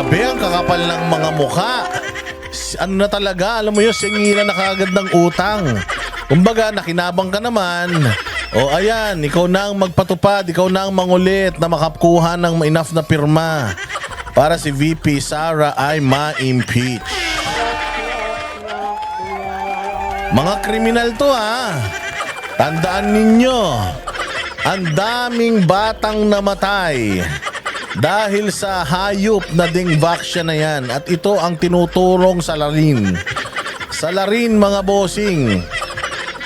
Grabe, ang kakapal ng mga mukha. Ano na talaga, alam mo yun, singilan na kaagad ng utang. Kumbaga, nakinabang ka naman. O ayan, ikaw na ang magpatupad, ikaw na ang mangulit na makakuha ng enough na pirma para si VP Sara ay ma-impeach. Mga kriminal to ha. Tandaan ninyo, ang daming batang namatay dahil sa hayop na dingvaksya na yan. At ito ang tinuturong salarin. Salarin mga bossing.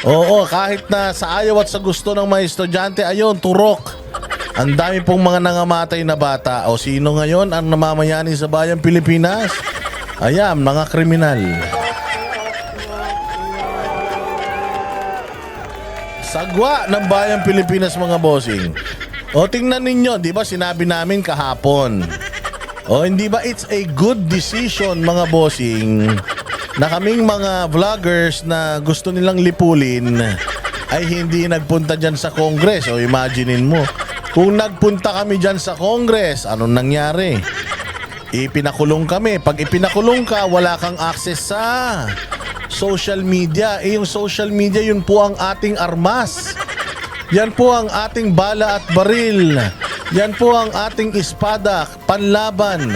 Oo, kahit na sa ayaw at sa gusto ng mga estudyante, ayun, turok. Ang dami pong mga nangamatay na bata. O sino ngayon ang namamayani sa bayang Pilipinas? Ayan, mga kriminal. Sagwa ng bayang Pilipinas mga bossing. O tingnan ninyo, di ba sinabi namin kahapon. O hindi ba it's a good decision mga bossing na kaming mga vloggers na gusto nilang lipulin ay hindi nagpunta dyan sa Congress. O imaginein mo, kung nagpunta kami dyan sa Congress, anong nangyari? Ipinakulong kami. Pag ipinakulong ka, wala kang access sa social media. Yung social media, yun po ang ating armas. Yan po ang ating bala at baril. Yan po ang ating espada, panlaban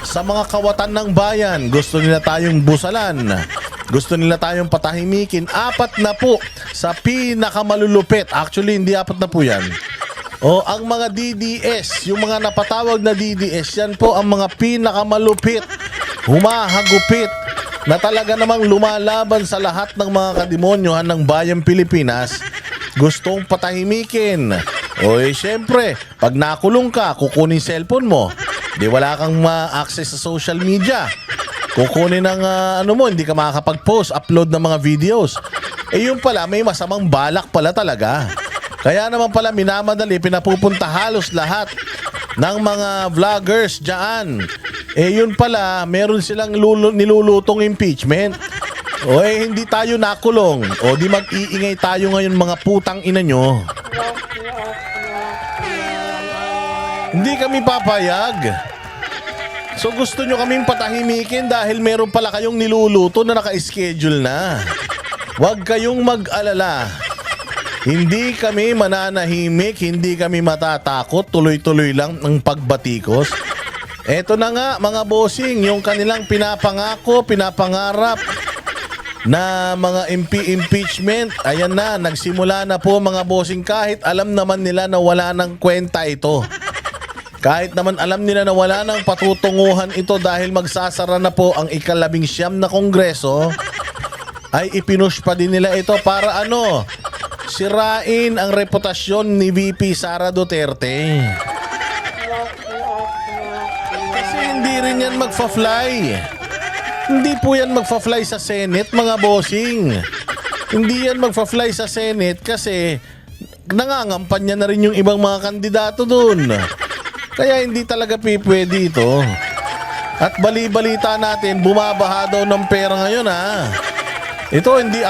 sa mga kawatan ng bayan. Gusto nila tayong busalan. Gusto nila tayong patahimikin. 4 na po sa pinakamalulupit. Actually, hindi 4 na po yan. O, ang mga DDS, yung mga napatawag na DDS, yan po ang mga pinakamalupit, humahagupit, na talaga namang lumalaban sa lahat ng mga kadimonyohan ng bayang Pilipinas. Gustong patahimikin. O syempre, pag nakulong ka, kukunin cellphone mo. Di wala kang ma-access sa social media. Kukunin ng hindi ka makakapag-post, upload ng mga videos. Yun pala, may masamang balak pala talaga. Kaya naman pala minamadali, pinapupunta halos lahat ng mga vloggers dyan. Yun pala, meron silang nilulutong impeachment. O hindi tayo nakulong. O di mag-iingay tayo ngayon mga putang ina nyo. Hindi kami papayag. So gusto nyo kaming patahimikin dahil meron pala kayong niluluto na naka-schedule na. Huwag kayong mag-alala. Hindi kami mananahimik, hindi kami matatakot, tuloy-tuloy lang ang pagbatikos. Eto na nga mga bossing, yung kanilang pinapangako, pinapangarap na mga impeachment, ayan na, nagsimula na po mga bossing. Kahit alam naman nila na wala ng kwenta ito. Kahit naman alam nila na wala ng patutunguhan ito dahil magsasara na po ang ika-19 na kongreso, ay ipinush pa din nila ito para sirain ang reputasyon ni VP Sara Duterte. Kasi hindi rin yan magfa-fly. Hindi po yan magfa-fly sa Senate mga bossing. Hindi yan magfa-fly sa Senate kasi nangangampanya na rin yung ibang mga kandidato dun. Kaya hindi talaga pwede ito. At bali-balita natin, bumabaha daw ng pera ngayon ha. Ito hindi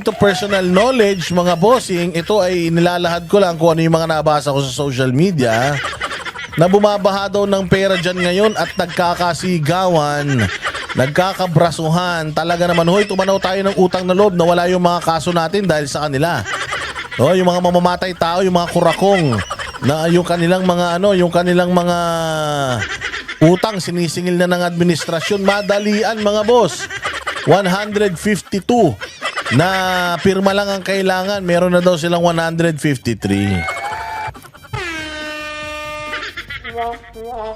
ito personal knowledge mga bossing. Ito ay nilalahad ko lang kung ano yung mga nabasa ko sa social media. Na bumabaha daw ng pera dyan ngayon at nagkakasigawan, nagkakabrasuhan. Talaga naman, hoy, tumanaw tayo ng utang na loob na wala yung mga kaso natin dahil sa kanila. Yung mga mamamatay tao, yung mga kurakong, na yung kanilang mga utang sinisingil na ng administrasyon. Madalian mga boss. 152 na pirma lang ang kailangan. Meron na daw silang 153.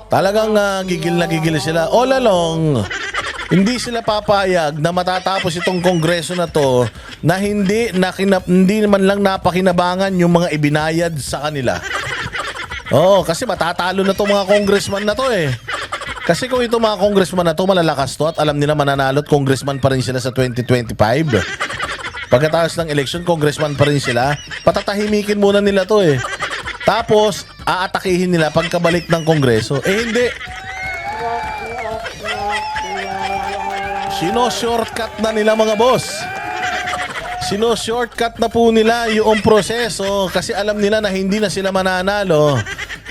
Talagang gigil na gigil sila. All along, hindi sila papayag na matatapos itong kongreso na to na hindi naman lang napakinabangan yung mga ibinayad sa kanila. Oo, kasi matatalo na itong mga congressman na to eh. Kasi kung itong mga congressman na to malalakas to at alam nila mananalo at congressman pa rin sila sa 2025. Pagkatapos ng election, congressman pa rin sila. Patatahimikin muna nila to eh. Tapos, aatakihin nila pagkabalik ng kongreso. Hindi. Sino-shortcut na nila mga boss. Sino-shortcut na po nila yung proseso kasi alam nila na hindi na sila mananalo.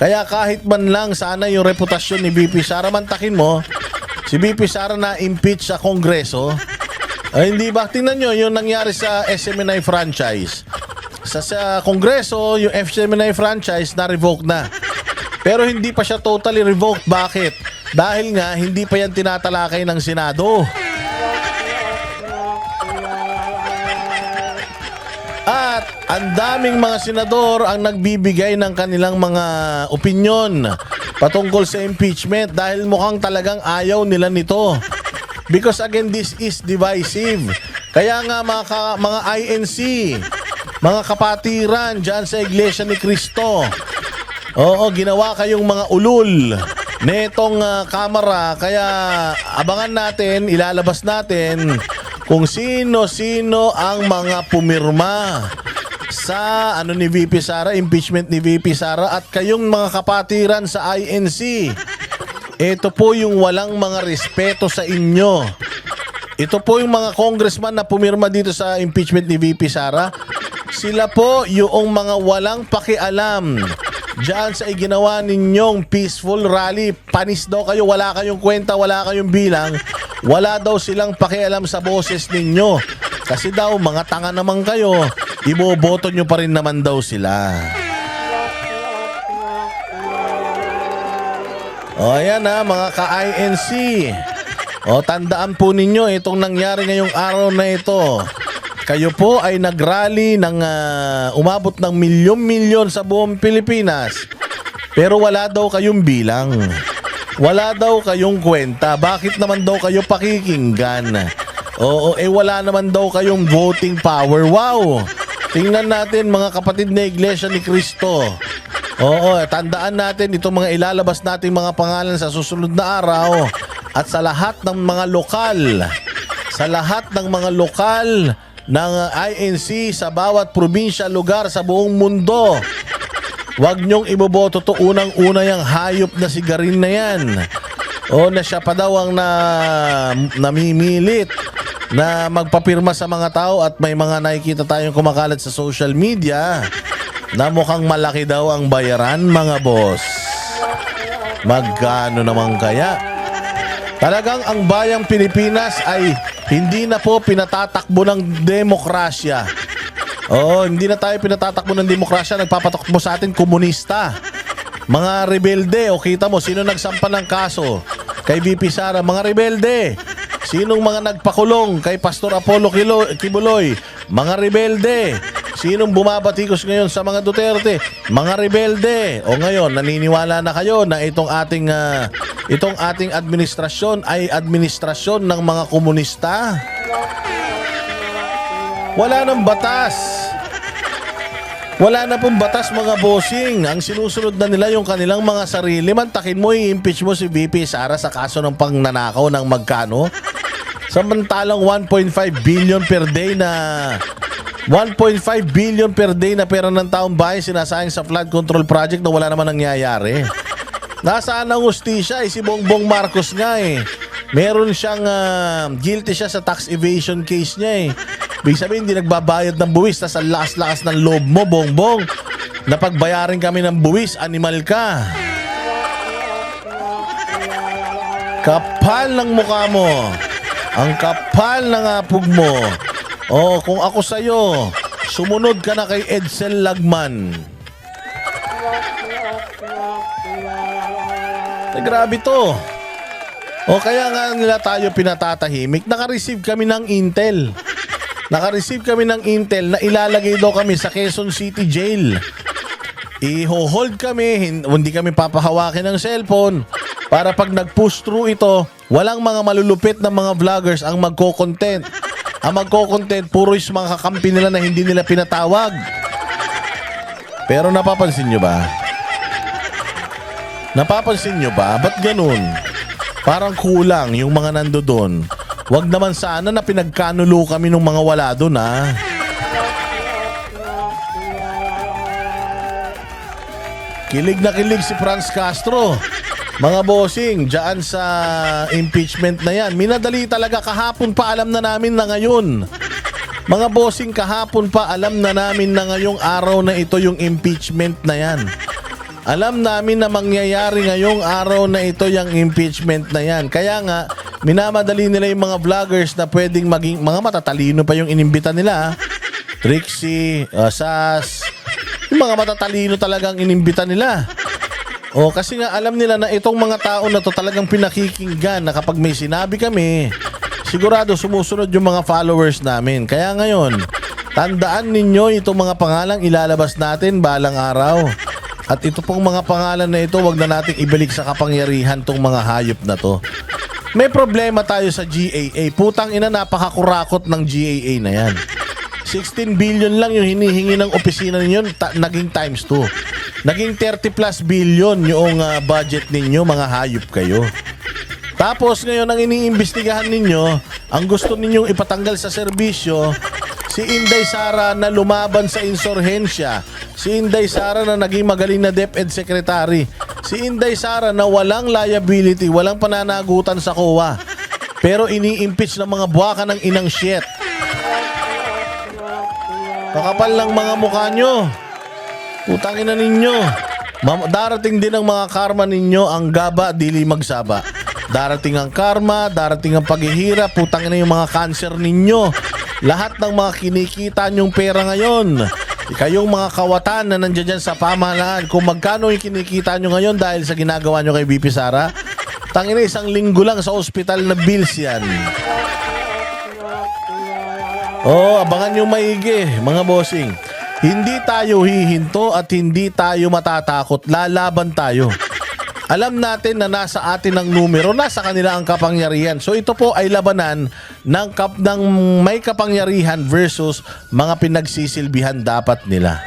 Kaya kahit man lang sana yung reputasyon ni VP Sara, mantakin mo, si VP Sara na impeach sa Kongreso. Ay, hindi ba? Tingnan nyo yung nangyari sa SMNI franchise. Sa Kongreso, yung SMNI franchise na-revoke na. Pero hindi pa siya totally revoked. Bakit? Dahil nga, hindi pa yan tinatalakay ng Senado. At ang daming mga senador ang nagbibigay ng kanilang mga opinyon patungkol sa impeachment dahil mukhang talagang ayaw nila nito. Because again, this is divisive. Kaya nga mga INC, mga kapatiran dyan sa Iglesia ni Cristo, oo, ginawa kayong mga ulul netong kamera. Kaya abangan natin, ilalabas natin kung sino-sino ang mga pumirma sa ni VP Sara, impeachment ni VP Sara. At kayong mga kapatiran sa INC, ito po yung walang mga respeto sa inyo. Ito po yung mga congressman na pumirma dito sa impeachment ni VP Sara. Sila po yung mga walang pakialam diyan sa iginawa ninyong peaceful rally. Panis daw kayo, wala kayong kwenta, wala kayong bilang. Wala daw silang pakialam sa boses ninyo. Kasi daw mga tanga naman kayo, iboboto nyo pa rin naman daw sila. O ayan mga ka-INC. O tandaan po ninyo itong nangyari ngayong araw na ito. Kayo po ay nagrally ng umabot ng milyon-milyon sa buong Pilipinas. Pero wala daw kayong bilang. Wala daw kayong kwenta. Bakit naman daw kayo pakikinggan? Oo, wala naman daw kayong voting power. Wow! Tingnan natin mga kapatid na Iglesia ni Cristo. Oo, tandaan natin itong mga ilalabas nating mga pangalan sa susunod na araw. At sa lahat ng mga lokal, sa lahat ng mga lokal ng INC sa bawat probinsya, lugar sa buong mundo, huwag nyong iboboto to unang-una yung hayop na si Garin na yan. O na siya pa daw ang namimilit na magpapirma sa mga tao at may mga nakikita tayong kumakalat sa social media na mukhang malaki daw ang bayaran, mga boss. Magkano naman kaya? Talagang ang bayang Pilipinas ay hindi na po pinatatakbo ng demokrasya. Oo, hindi na tayo pinatatakbo ng demokrasya. Nagpapatakbo sa atin komunista. Mga rebelde. O kita mo, sino nagsampa ng kaso kay VP Sara? Mga rebelde. Sinong mga nagpakulong kay Pastor Apollo Kibuloy? Mga rebelde. Sinong bumabatikos ngayon sa mga Duterte? Mga rebelde. O ngayon, naniniwala na kayo na itong ating administrasyon ay administrasyon ng mga komunista? Wala nang batas. Wala na pong batas, mga bossing. Ang sinusunod na nila yung kanilang mga sarili. Mantakin mo, i-impeach mo si VP Sara sa kaso ng pangnanakaw ng magkano? Samantalang 1.5 billion per day na 1.5 billion per day na pera ng taong bayan sinasayang sa flood control project na wala naman nangyayari. Nasaan ang hustisya? Si Bongbong Marcos nga meron siyang guilty siya sa tax evasion case niya Ibig sabihin, hindi nagbabayad ng buwis. Tas ang lakas-lakas ng loob mo, Bongbong. Napagbayarin kami ng buwis, animal ka. Kapal ng mukha mo. Ang kapal ng apog mo. Oh, kung ako sa'yo, sumunod ka na kay Edsel Lagman. Grabe to. O kaya nga nila tayo pinatatahimik. Naka-receive kami ng intel. Naka-receive kami ng intel na ilalagay daw kami sa Quezon City Jail. I-hold kami, hindi kami papahawakin ng cellphone para pag nag-push through ito, walang mga malulupit na mga vloggers ang magko-content. Ang magko-content, puro yung mga kakampi nila na hindi nila pinatawag. Pero napapansin nyo ba? Napapansin nyo ba? Ba't ganun? Parang kulang yung mga nando doon. Wag naman sana na pinagkanulo kami ng mga wala doon, ha? Kilig na kilig si Franz Castro. Mga bossing, dyan sa impeachment na yan. Minadali talaga, kahapon pa alam na namin na ngayon. Mga bossing, kahapon pa alam na namin na ngayong araw na ito yung impeachment na yan. Alam namin na mangyayari ngayong araw na ito yung impeachment na yan. Kaya nga, minamadali nila yung mga vloggers na pwedeng maging mga matatalino pa yung inimbita nila. Trixie, Sas, yung mga matatalino talagang inimbita nila. O kasi nga alam nila na itong mga tao na to talagang pinakikinggan na kapag may sinabi kami, sigurado sumusunod yung mga followers namin. Kaya ngayon, tandaan ninyo itong mga pangalang ilalabas natin balang araw. At ito pong mga pangalan na ito, wag na nating ibalik sa kapangyarihan tong mga hayop na to. May problema tayo sa GAA. Putang ina, napakakurakot ng GAA na yan. 16 billion lang yung hinihingi ng opisina ninyo, naging times 2. Naging 30 plus billion yung budget ninyo, mga hayop kayo. Tapos ngayon, ang iniimbestigahan ninyo, ang gusto ninyong ipatanggal sa serbisyo, si Inday Sara na lumaban sa insurhensya. Si Inday Sara na naging magaling na DepEd Secretary. Si Inday Sara na walang liability, walang pananagutan sa COA. Pero ini-impeach ng mga buwaka ng inang shit. Kakapal lang mga mukha nyo. Putangin na ninyo. Darating din ang mga karma ninyo, ang gaba, dili magsaba. Darating ang karma, darating ang paghihirap, putangin na yung mga cancer ninyo. Lahat ng mga kinikita nyong pera ngayon, kayong mga kawatan na nandiyan dyan sa pamahalaan, kung magkano yung kinikita nyo ngayon dahil sa ginagawa nyo kay BP Sara, tangina, isang linggo lang sa ospital na bills yan. Abangan nyo maigi, mga bossing. Hindi tayo hihinto at hindi tayo matatakot, lalaban tayo. Alam natin na nasa atin ang numero, nasa kanila ang kapangyarihan. So ito po ay labanan ng may kapangyarihan versus mga pinagsisilbihan dapat nila.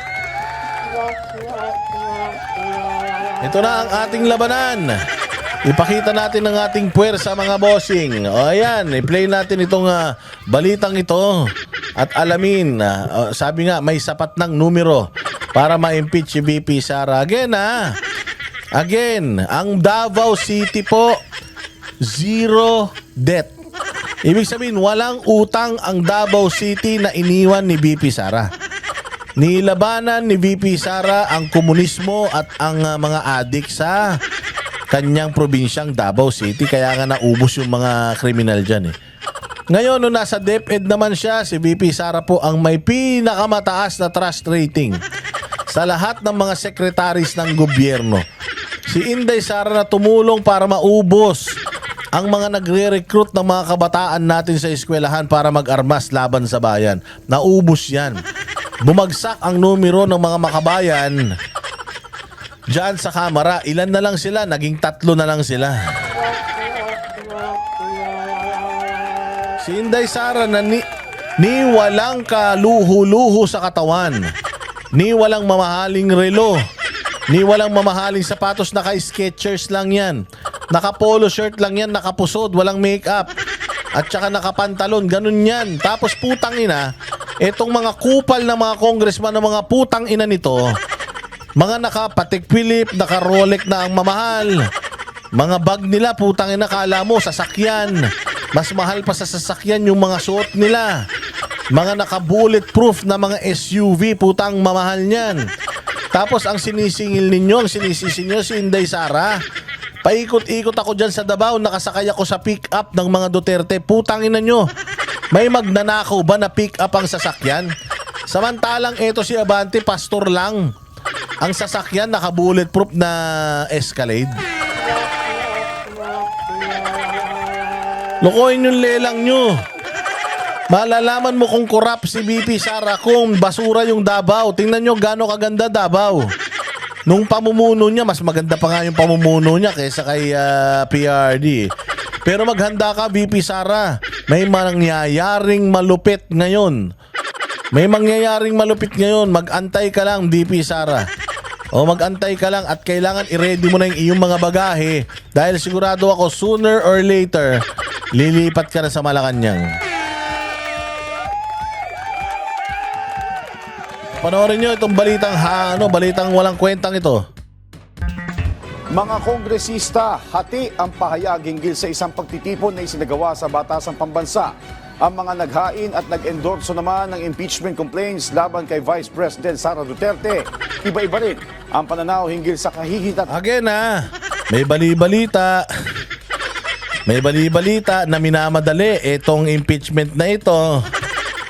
Ito na ang ating labanan. Ipakita natin ang ating puwersa, mga bossing. O ayan, i-play natin itong balitang ito at alamin. Sabi nga, may sapat ng numero para ma-impeach si BP Sara. Again, ang Davao City po, zero debt. Ibig sabihin, walang utang ang Davao City na iniwan ni BP Sara. Nilabanan ni BP Sara ang komunismo at ang mga adik sa kanyang probinsyang Davao City. Kaya nga naubos yung mga kriminal dyan eh. Ngayon, nung nasa DepEd naman siya, si BP Sara po ang may pinakamataas na trust rating sa lahat ng mga sekretaris ng gobyerno. Si Inday Sara na tumulong para maubos ang mga nagre-recruit ng mga kabataan natin sa eskwelahan para mag-armas laban sa bayan. Naubos yan. Bumagsak ang numero ng mga makabayan diyan sa kamera. Ilan na lang sila? Naging 3 na lang sila. Si Inday Sara na ni walang kaluho-luho sa katawan, ni walang mamahaling relo, ni walang mamahaling sapatos, naka-Skechers lang yan. Naka-polo shirt lang yan, nakapusod, walang makeup. At saka nakapantalon, ganun yan. Tapos putang ina, etong mga kupal na mga congressman na mga putang ina nito, mga naka-Patek Philippe, naka-Rolex na ang mamahal. Mga bag nila, putang ina, kala mo, sasakyan. Mas mahal pa sa sasakyan yung mga suot nila. Mga naka-bulletproof na mga SUV, putang mamahal niyan. Tapos ang sinisingil ninyo, ang sinisisi nyo si Inday Sara. Paikot-ikot ako dyan sa Davao, nakasakay ako sa pick-up ng mga Duterte. Putangin na nyo. May magnanakaw ba na pick-up ang sasakyan? Samantalang ito si Abante, pastor lang. Ang sasakyan naka-bulletproof na Escalade. Lokohin yung lelang nyo. Malalaman mo kung corrupt si BP Sara kung basura yung Davao. Tingnan nyo gano'ng kaganda Davao. Nung pamumuno niya, mas maganda pa nga yung pamumuno niya kaysa kay PRD. Pero maghanda ka, BP Sara. May mangyayaring malupit ngayon. May mangyayaring malupit ngayon. Mag-antay ka lang, BP Sara. O mag-antay ka lang at kailangan i-ready mo na yung iyong mga bagahe dahil sigurado ako sooner or later lilipat ka na sa Malacanang. Panoorin nyo itong balitang walang kwentang ito. Mga kongresista, hati ang pahayag hinggil sa isang pagtitipon na isinagawa sa Batasang Pambansa Ang mga naghain at nag-endorso naman ng impeachment complaints laban kay Vice President Sara Duterte. Iba-iba rin ang pananaw hinggil sa kahihitat. Again may bali-balita. May bali-balita na minamadali itong impeachment na ito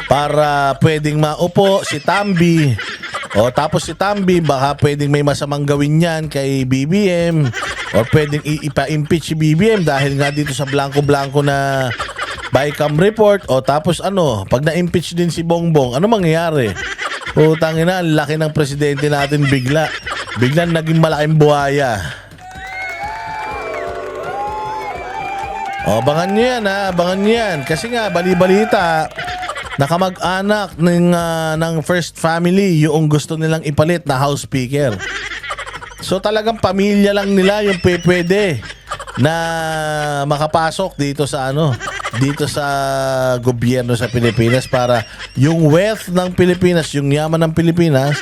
para pwedeng maupo si Tambi. O tapos si Tambi baka pwedeng may masamang gawin yan kay BBM o pwedeng ipa-impeach si BBM dahil nga dito sa blanco-blanco na bycam report. O tapos pag na-impeach din si Bongbong, ano mangyayari? Putang ina, ang laki ng presidente natin biglang naging malaking buhaya. O, abangan nyo yan abangan nyo yan. Kasi nga, bali-balita, nakamag-anak ng first family yung gusto nilang ipalit na House Speaker. So talagang pamilya lang nila yung pwede na makapasok dito sa dito sa gobyerno sa Pilipinas para yung wealth ng Pilipinas, yung yaman ng Pilipinas,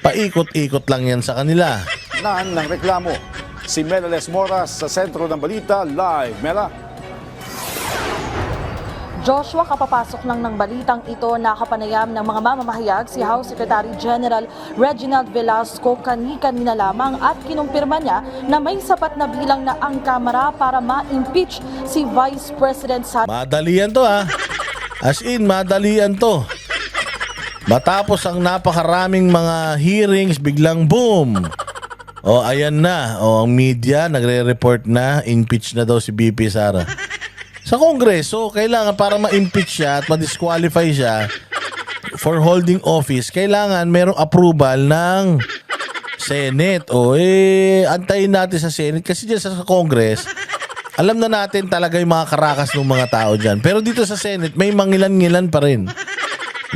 paikot-ikot lang yan sa kanila. Ng reklamo. Si Mela Les Moras sa sentro ng balita, live. Mela. Joshua, kapapasok lang ng balitang ito na kapanayam ng mga mamamahayag si House Secretary General Reginald Velasco kanina lamang at kinumpirma niya na may sapat na bilang na ang Kamara para ma-impeach si Vice President Sara. Madalian to As in, madalian to. Matapos ang napakaraming mga hearings, biglang boom! O ayan na, ang media nagre-report na impeach na daw si BP Sara. Sa Kongreso, kailangan para ma-impeach siya at ma-disqualify siya for holding office, kailangan merong approval ng Senate. Antayin natin sa Senate kasi dyan sa Congress, alam na natin talaga yung mga karakas ng mga tao dyan. Pero dito sa Senate, may mangilan-ngilan pa rin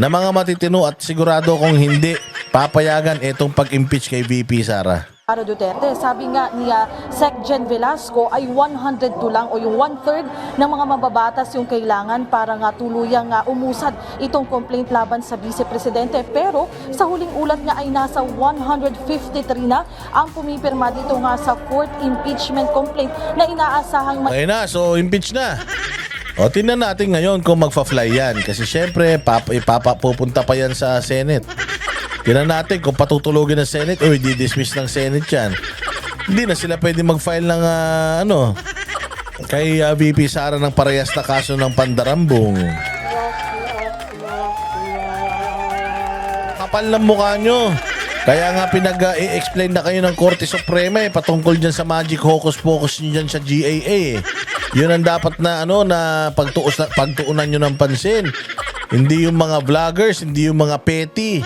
na mga matitino at sigurado kung hindi papayagan itong pag-impeach kay VP Sara Duterte. Sabi nga ni Sec. Gen. Velasco ay 102 lang o yung 1/3 ng mga mababatas yung kailangan para nga tuluyang umusad itong complaint laban sa Vice Presidente. Pero sa huling ulat nga ay nasa 153 na ang pumipirma dito nga sa 4th impeachment complaint na inaasahang Okay na, so impeach na. O tingnan natin ngayon kung magfa-fly yan. Kasi syempre, pupunta pa yan sa Senate. Tingnan natin kung patutulogin ng Senate o di-dismiss ng Senate yan. Hindi na sila pwede mag-file ng kay VP Sara ng parehas na kaso ng pandarambong. Kapal ng mukha nyo. Kaya nga pinag-i-explain na kayo ng Korte Suprema patungkol dyan sa magic hocus-pocus nyo dyan sa GAA. Yun ang dapat na na pagtuunan nyo ng pansin. Hindi yung mga vloggers, hindi yung mga petty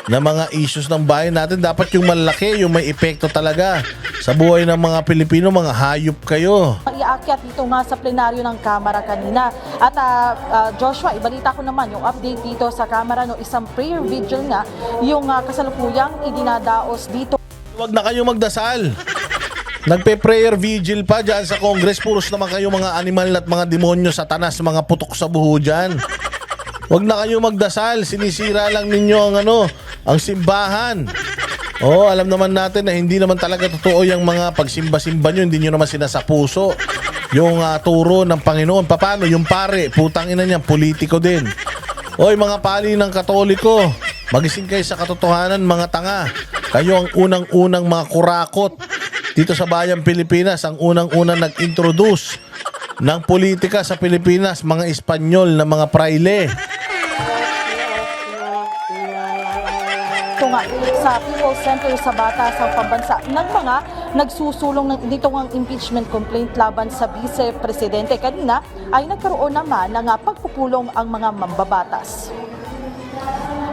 na mga issues ng bayan natin. Dapat yung malaki, yung may epekto talaga sa buhay ng mga Pilipino. Mga hayop kayo. Iakyat dito nga sa plenaryo ng Kamara kanina. At Joshua, ibalita ko naman yung update dito sa Kamara, isang prayer vigil nga yung kasalukuyang idinadaos dito. Huwag na kayong magdasal. Nagpe-prayer vigil pa dyan sa Congress. Puros naman kayo mga animal at mga demonyo, satanas, mga putok sa buho dyan. Huwag na kayo magdasal. Sinisira lang ninyo ang simbahan. Alam naman natin na hindi naman talaga totoo yung mga pagsimba-simba nyo. Hindi nyo naman sinasapuso yung turo ng Panginoon. Paano? Yung pare, putang ina niyan, politiko din. Mga pali ng Katoliko, magising kayo sa katotohanan, mga tanga. Kayo ang unang-unang mga kurakot dito sa bayang Pilipinas. Ang unang-unang nag-introduce ng politika sa Pilipinas, mga Espanyol na mga praile. Ito nga sa People's Center sa Batasang Pambansa ng mga nagsusulong dito ng impeachment complaint laban sa Vice Presidente. Kanina ay nagkaroon naman ng pagpupulong ang mga mambabatas.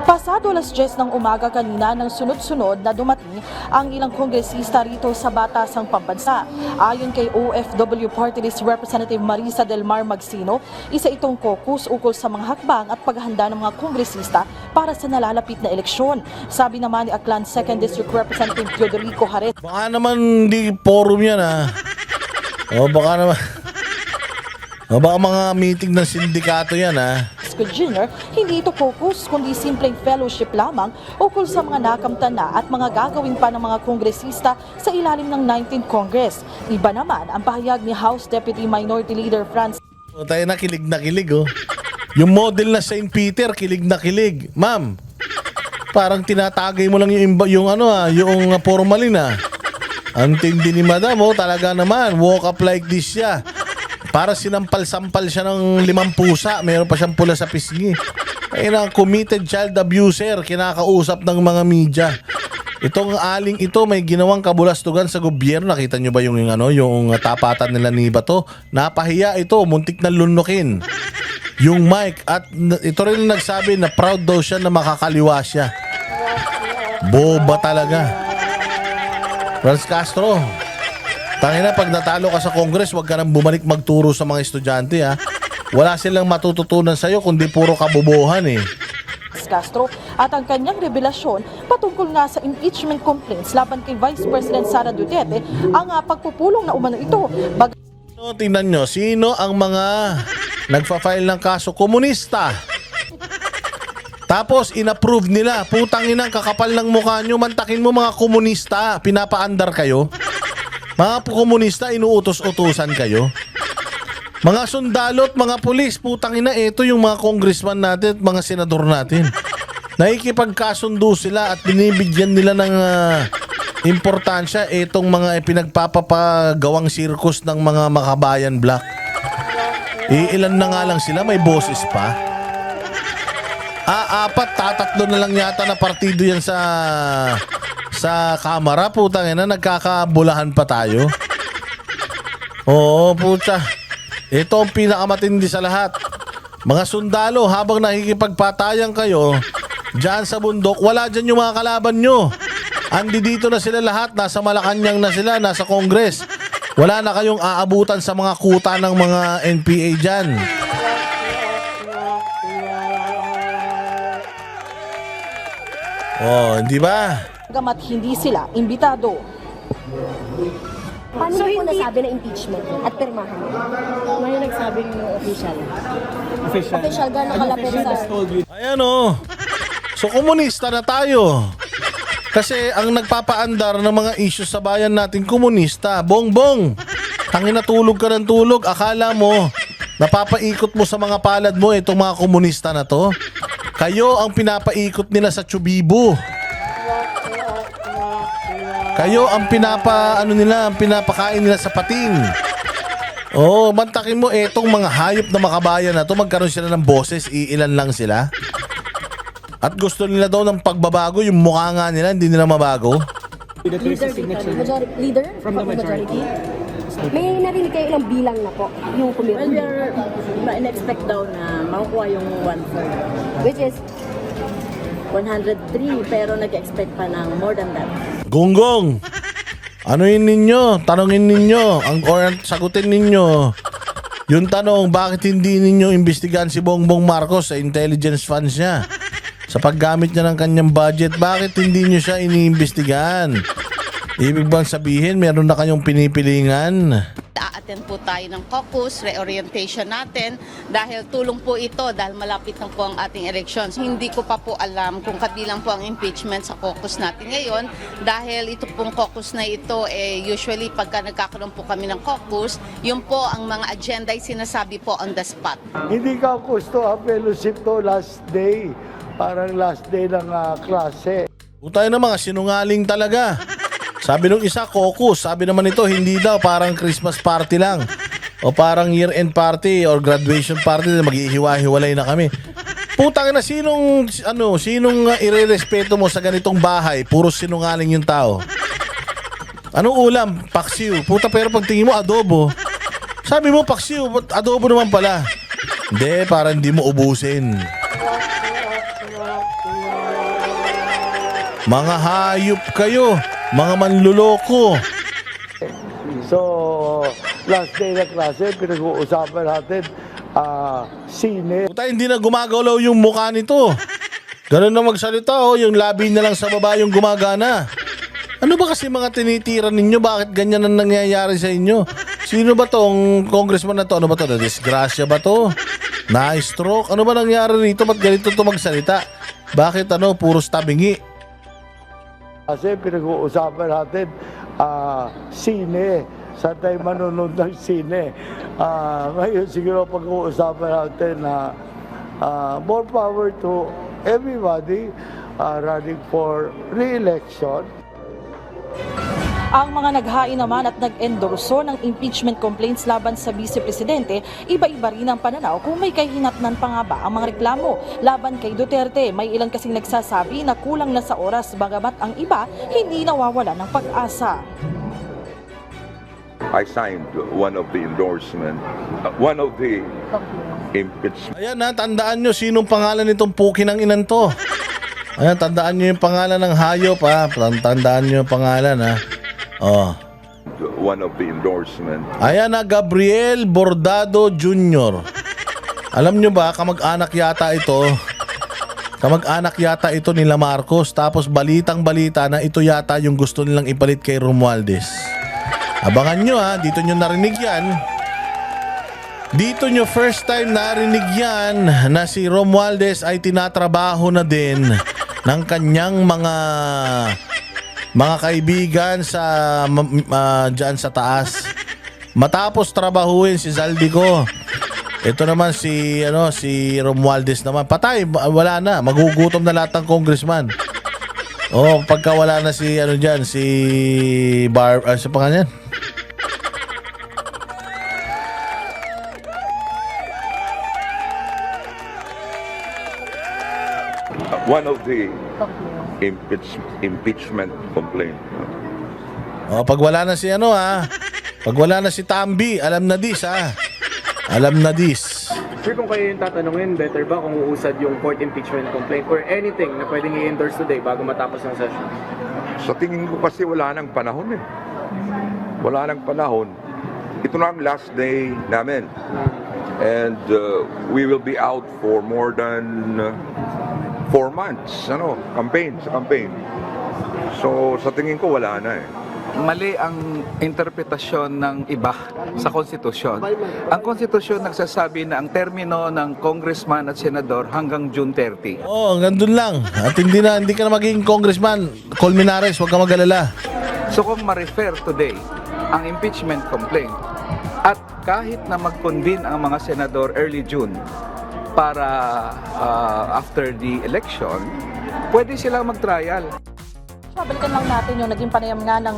Pasado alas 10 ng umaga kanina nang sunod-sunod na dumating ang ilang kongresista rito sa Batasang Pambansa. Ayon kay OFW Party List Representative Marisa Del Mar Magsino, isa itong caucus ukol sa mga hakbang at paghahanda ng mga kongresista para sa nalalapit na eleksyon. Sabi naman ni Aklan 2nd District Representative Teodorico Jarez. Baka naman di forum yan baka naman. Baka mga meeting ng sindikato yan Jr., hindi ito focus kundi simpleng fellowship lamang ukol sa mga nakamtan na at mga gagawin pa ng mga kongresista sa ilalim ng 19th Congress. Iba naman ang pahayag ni House Deputy Minority Leader Franz. Tayo na kilig Yung model na St. Peter, kilig na kilig. Ma'am, parang tinatagay mo lang yung formalin ah. Ang tindi ni madam, talaga naman, walk up like this siya. Para sinampal-sampal siya ng 5 pusa, meron pa siyang pula sa pisngi. Ayun ang committed child abuser, kinakausap ng mga media. Itong aling ito may ginawang kabulastugan sa gobyerno. Nakita nyo ba yung tapatan nila ni Bato? Napahiya ito, muntik na lunukin yung mic. At ito rin nagsabi na proud daw siya na makakaliwa siya. Boba talaga. Franz Castro, tangina, pag natalo ka sa Congress, wag ka nang bumalik magturo sa mga estudyante ha. Wala silang matututunan sa'yo kundi puro kabobohan eh. Castro at ang kanyang revelasyon patungkol nga sa impeachment complaints laban kay Vice President Sara Duterte ang pagpupulong na umano ito. So, tingnan nyo, sino ang mga nagfa-file ng kaso? Komunista. Tapos inapprove nila. Putang inang kakapal ng mukha nyo. Mantakin mo mga komunista. Pinapaandar kayo. Mga komunista, inuutos-utusan kayo. Mga sundalo at mga pulis, putang ina, ito yung mga congressman natin at mga senador natin. Nakikipagkasundo sila at binibigyan nila ng importansya itong mga pinagpapagawang sirkus ng mga makabayan black. Ilan na nga lang sila, may boses pa. 4, 3 na lang yata na partido yan sa kamara, putang ina, nagkakabulahan pa tayo. Oo, puta. Ito ang pinakamatindi sa lahat. Mga sundalo, habang nakikipagpatayan kayo dyan sa bundok, wala dyan yung mga kalaban nyo. Andi dito na sila lahat, nasa Malacanang na sila, nasa Congress. Wala na kayong aabutan sa mga kuta ng mga NPA dyan. Oh, hindi ba? Gamat hindi sila imbitado. Paano so, po nasabi na impeachment at pirmahan? May nagsabing official. Official, gano'n kalapit sa... Ayan o. So, komunista na tayo. Kasi ang nagpapaandar ng mga issues sa bayan natin, komunista. Bongbong. Tangina, tulog ka ng tulog. Akala mo, napapaikot mo sa mga palad mo itong mga komunista na to. Kayo ang pinapaikot nila sa Chubibo. Kayo ang pinapakain nila sa pating. Oh, mantakin mo etong mga hayop na makabayan na to, magkaroon sila ng boses, iilan lang sila. At gusto nila daw ng pagbabago, yung mukha nga nila hindi nila mabago. Leader from the majority. May narinig kayo ilang bilang na po yung Well, committee. we are in-expect daw na makukuha yung 1/3. Which is 103, pero nag-expect pa ng more than that. Gonggong, anuin ninyo, tanongin ninyo, or sagutin ninyo yung tanong, bakit hindi ninyo imbestigahan si Bongbong Marcos sa intelligence funds niya? Sa paggamit niya ng kanyang budget, bakit hindi nyo siya iniimbestigahan? Ibig bang sabihin, meron na kayong pinipilingan? A-attend po tayo ng caucus, reorientation natin dahil tulong po ito dahil malapit na po ang ating elections. Hindi ko pa po alam kung kabilang po ang impeachment sa caucus natin ngayon dahil ito pong caucus na ito usually pagka nagkakaroon po kami ng caucus, yun po ang mga agenda ay sinasabi po on the spot. Hindi ka gusto ang fellowship to last day. Parang last day ng klase. Utay na mga sinungaling talaga. Sabi nung isa, caucus. Sabi naman ito, hindi daw, parang Christmas party lang. O parang year-end party or graduation party na maghihiwa-hiwalay na kami. Putang na, sinong irerespeto mo sa ganitong bahay? Puro sinungaling yung tao. Anong ulam? Paksiw. Puta, pero pag tingin mo, adobo. Sabi mo, paksiw. Adobo naman pala. Hindi, parang hindi mo ubusin. Mga hayop kayo. Mga manluloko. So, last day ng klase, pinag-uusapan natin sine. Puta, hindi na gumagalaw yung mukha nito. Ganun na magsalita, yung labi na lang sa baba yung gumagana. Ano ba kasi mga tinitira ninyo? Bakit ganyan ang nangyayari sa inyo? Sino ba tong congressman na to? Ano ba to? Disgrasya ba to? Na-stroke? Ano ba nangyari rito? Ba't ganito to magsalita? Bakit puros tabingi? Kasi pinag-uusapan natin sine. Saan tayo manonood ng sine? Ngayon siguro pag-uusapan natin more power to everybody running for re-election. Ang mga naghain naman at nag-endorso ng impeachment complaints laban sa Vice Presidente, iba-iba rin ang pananaw kung may kahinatnan pa nga ba ang mga reklamo laban kay Duterte. May ilan kasing nagsasabi na kulang na sa oras, bagamat ang iba hindi nawawala ng pag-asa. I signed one of the endorsement, one of the impeachment. Ayan na, tandaan nyo sinong pangalan nitong puki ng inan to. Ayan, tandaan nyo yung pangalan ng hayop ha. Tandaan nyo yung pangalan ha. Oh. One of the endorsement. Ayan na, Gabriel Bordado Jr. Alam nyo ba, kamag-anak yata ito. Kamag-anak yata ito nila Marcos. Tapos balitang-balita na ito yata yung gusto nilang ipalit kay Romualdez. Abangan nyo ha, dito nyo narinig yan. Dito nyo first time narinig yan na si Romualdez ay tinatrabaho na din ng kanyang mga kaibigan sa dyan sa taas. Matapos trabahuin si Zaldico. Ito naman si Romualdez naman. Patay, wala na. Magugutom na lahat ng congressman. Oh, pagka wala na si sa pangalan. One of the impeachment complaint. Oh, pag wala na si pag wala na si Tambi, alam na dis ha. Alam na dis. Sir, kung kayo yung tatanungin, better ba kung uusad yung court impeachment complaint or anything na pwedeng i-endorse today bago matapos ang session? Sa tingin ko kasi wala nang panahon eh. Wala nang panahon. Ito na ang last day namin. And we will be out for more than 4 months, campaign. So sa tingin ko wala na eh. Mali ang interpretasyon ng iba sa konstitusyon. Ang konstitusyon nagsasabi na ang termino ng congressman at senador hanggang June 30. Oh, hanggang dun lang. At hindi ka na magiging congressman. Colmenares, huwag ka mag-alala. So kung ma-refer today ang impeachment complaint at kahit na mag-convene ang mga senador early June para after the election, pwede silang mag-trial. Balikan lang natin yung naging panayam nga ng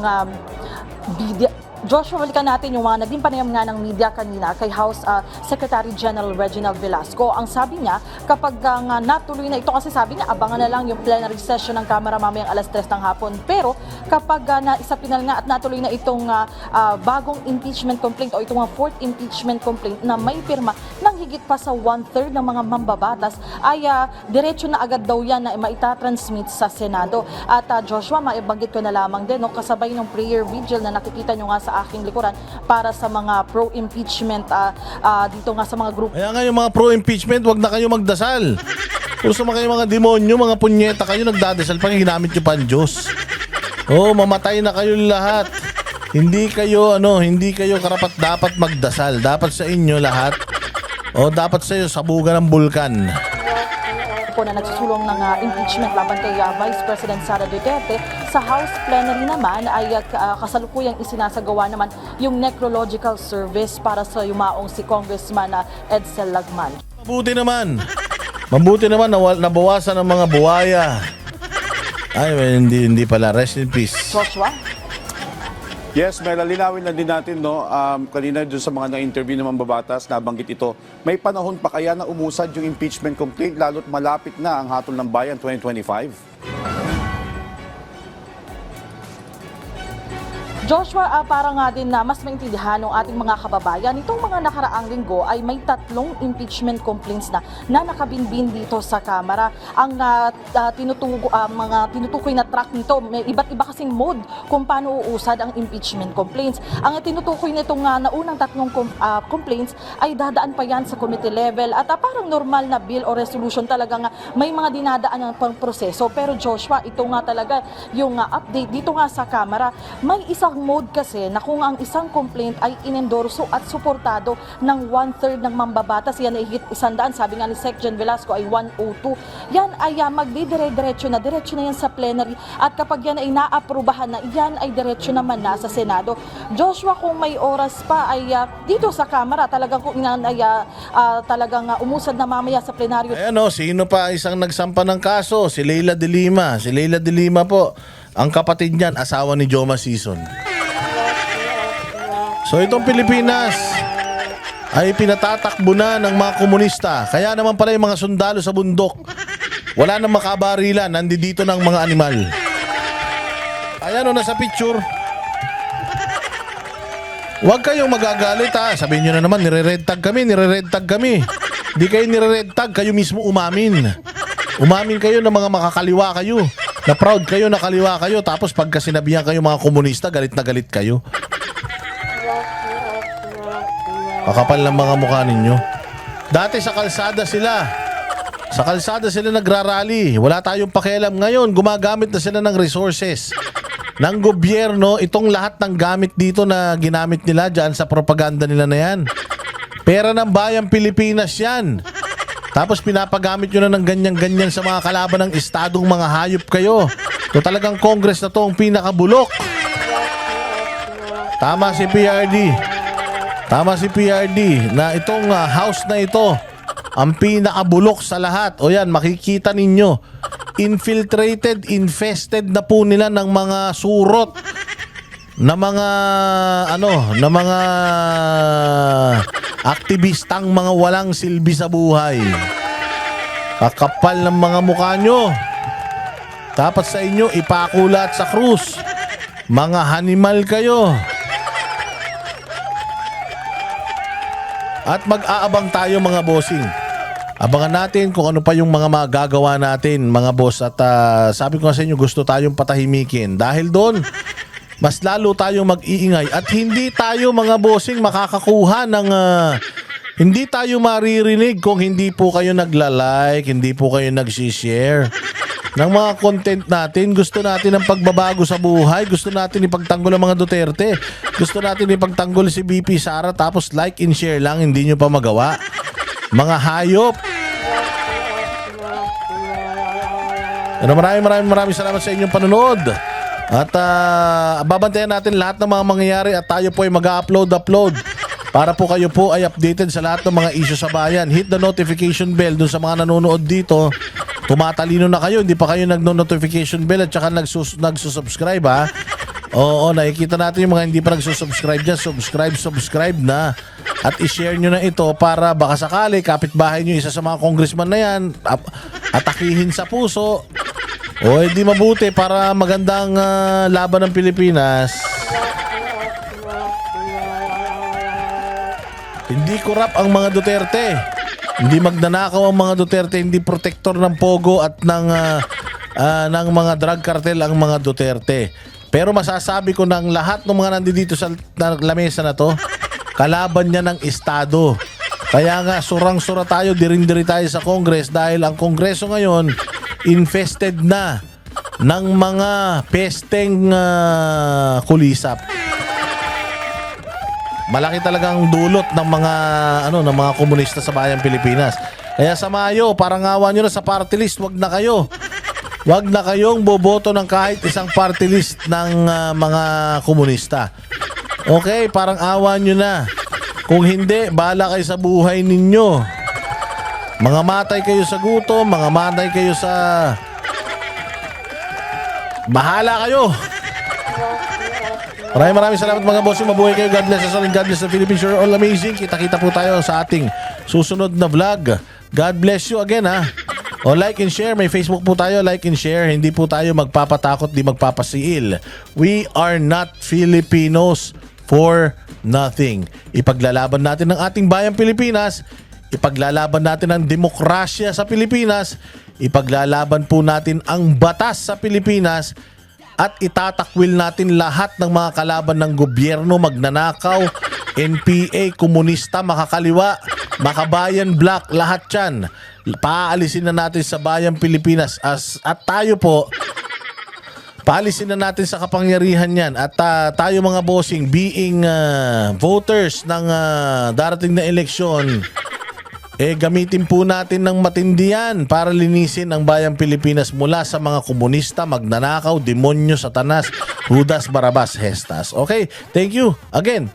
media. Joshua, balikan natin yung mga naging panayam nga ng media kanina kay House Secretary General Reginald Velasco. Ang sabi niya, kapag nga natuloy na ito, kasi sabi niya, abangan na lang yung plenary session ng Kamara mamayang alas 3 ng hapon. Pero kapag naisapinal nga at natuloy na itong bagong impeachment complaint o itong 4th impeachment complaint na may pirma ng higit pa sa 1/3 ng mga mambabatas, ay diretso na agad daw yan na maitatransmit sa Senado. At Joshua, maibanggit ko na lamang din, kasabay ng prayer vigil na nakikita nyo nga sa aking likuran para sa mga pro-impeachment dito nga sa mga grupo. Kaya nga yung mga pro-impeachment, wag na kayo magdasal. Kung sama kayo mga demonyo, mga punyeta kayo, nagdadasal pa, ginamit nyo pa ang Diyos. Oh, mamatay na kayo lahat. Hindi kayo karapat dapat magdasal. Dapat sa inyo lahat. Dapat sa iyo sabugan ng bulkan. Na nagsusulong ng impeachment laban kay Vice President Sara Duterte. Sa House Plenary naman ay kasalukuyang isinasagawa naman yung necrological service para sa yumaong si Congressman Edsel Lagman. Mabuti naman nabawasan ng mga buwaya. Ay, hindi pala. Rest in peace. Joshua? Yes, may lalinawin na din natin, kanina doon sa mga na-interview ng mambabatas, nabanggit ito. May panahon pa kaya na umusad yung impeachment complaint lalo't malapit na ang hatol ng bayan 2025? Joshua, para nga din na mas maintindihan ng ating mga kababayan, itong mga nakaraang linggo ay may 3 impeachment complaints na nakabinbin dito sa Kamara. Ang mga tinutukoy na track nito, may iba't iba kasing mode kung paano uusad ang impeachment complaints. Ang tinutukoy nitong naunang 3 complaints ay dadaan pa yan sa committee level at parang normal na bill o resolution talaga nga may mga dinadaan ng proseso. Pero Joshua, ito nga talaga yung update dito nga sa Kamara, may isang ang mode kasi na kung ang isang complaint ay inendorso at suportado ng 1/3 ng mambabatas, yan ay higit 100, sabi nga ni Sec. Jen Velasco ay 102. Yan ay magdidire-diretso na yan sa plenary at kapag yan ay naaprubahan na, yan ay diretso naman na sa Senado. Joshua, kung may oras pa ay dito sa Kamara, talagang kung yan ay talagang umusad na mamaya sa plenaryo. Ayan o, sino pa isang nagsampa ng kaso? Si Leila de Lima. Si Leila de Lima po, ang kapatid niyan, asawa ni Joma Sison. So itong Pilipinas ay pinatatakbo na ng mga komunista. Kaya naman pala yung mga sundalo sa bundok, wala nang makabarilan, nandito ng mga animal. Ayan o, nasa picture. Huwag kayong magagalit ha. Sabihin nyo na naman, nire-red tag kami. Di kayo nire-red tag, kayo mismo umamin. Umamin kayo na mga makakaliwa kayo. Na proud kayo na kaliwa kayo. Tapos pagka sinabihan kayo mga komunista, galit na galit kayo. Makapal ng mga mukha ninyo. Dati sa kalsada sila. Sa kalsada sila nagrarally. Wala tayong pakialam. Ngayon, gumagamit na sila ng resources ng gobyerno. Itong lahat ng gamit dito na ginamit nila dyan sa propaganda nila na yan. Pera ng bayang Pilipinas yan. Tapos pinapagamit nyo na ng ganyan-ganyan sa mga kalaban ng estadong mga hayop kayo. So talagang Congress na to ang pinakabulok. Tama si PRD na itong house na ito ang pinakabulok sa lahat. O yan, makikita ninyo. Infiltrated, infested na po nila ng mga surot na mga aktivistang mga walang silbi sa buhay. Kakapal ng mga mukha nyo. Dapat sa inyo ipakulat sa krus. Mga hanimal kayo. At mag-aabang tayo mga bossing. Abangan natin kung ano pa yung mga magagawa natin mga boss. At sabi ko sa inyo, gusto tayong patahimikin. Dahil doon, mas lalo tayong mag-iingay. At hindi tayo mga bossing makakakuha ng... hindi tayo maririnig kung hindi po kayo nagla-like, hindi po kayo nag-share ng mga content natin. Gusto natin ng pagbabago sa buhay. Gusto natin ipagtanggol ang mga Duterte. Gusto natin ipagtanggol si BP Sara. Tapos like and share lang, hindi nyo pa magawa. Mga hayop. Maraming salamat sa inyong panonood. At babantayan natin lahat ng mga mangyayari at tayo po ay mag-upload para po kayo po ay updated sa lahat ng mga issue sa bayan. Hit the notification bell dun sa mga nanonood dito. Tumatalino na kayo, hindi pa kayo nag-notification bell at saka nagsusubscribe ha. Oo, nakikita natin yung mga hindi pa nagsusubscribe dyan. Subscribe na. At i-share nyo na ito para baka sakali kapitbahay nyo isa sa mga congressman na yan atakihin sa puso. O hindi mabuti para magandang laban ng Pilipinas. Hindi korap ang mga Duterte. Hindi magnanakaw ang mga Duterte, hindi protektor ng pogo at ng mga drug cartel ang mga Duterte. Pero masasabi ko ng lahat ng mga nandito sa lamesa na to, kalaban niya ng estado. Kaya nga surang-sura tayo, dirin-diri tayo sa Congress dahil ang Kongreso ngayon infested na ng mga pesteng kulisap. Malaki talagang dulot ng mga komunista sa bayang Pilipinas. Kaya sa Mayo, parang awa nyo na sa party list, wag na kayo. Wag na kayong boboto ng kahit isang party list ng mga komunista. Okay, parang awa nyo na. Kung hindi, bahala kayo sa buhay ninyo. Mga matay kayo sa gutom, mga matay kayo sa... Bahala kayo. Maraming salamat mga bossing. Mabuhay kayo. God bless us all and God bless the Philippines. You're all amazing. Kita-kita po tayo sa ating susunod na vlog. God bless you again ha. O like and share. May Facebook po tayo. Like and share. Hindi po tayo magpapatakot, di magpapasiil. We are not Filipinos for nothing. Ipaglalaban natin ang ating bayang Pilipinas. Ipaglalaban natin ang demokrasya sa Pilipinas. Ipaglalaban po natin ang batas sa Pilipinas. At itatakwil natin lahat ng mga kalaban ng gobyerno, magnanakaw, NPA, komunista, makakaliwa, makabayan, black, lahat yan. Paalisin na natin sa bayang Pilipinas at tayo po Paalisin na natin sa kapangyarihan yan. At tayo mga bossing, being voters ng darating na eleksyon, gamitin po natin ng matindihan para linisin ang bayang Pilipinas mula sa mga komunista, magnanakaw, demonyo, satanas, Judas, Barabas, Hestas. Okay, thank you again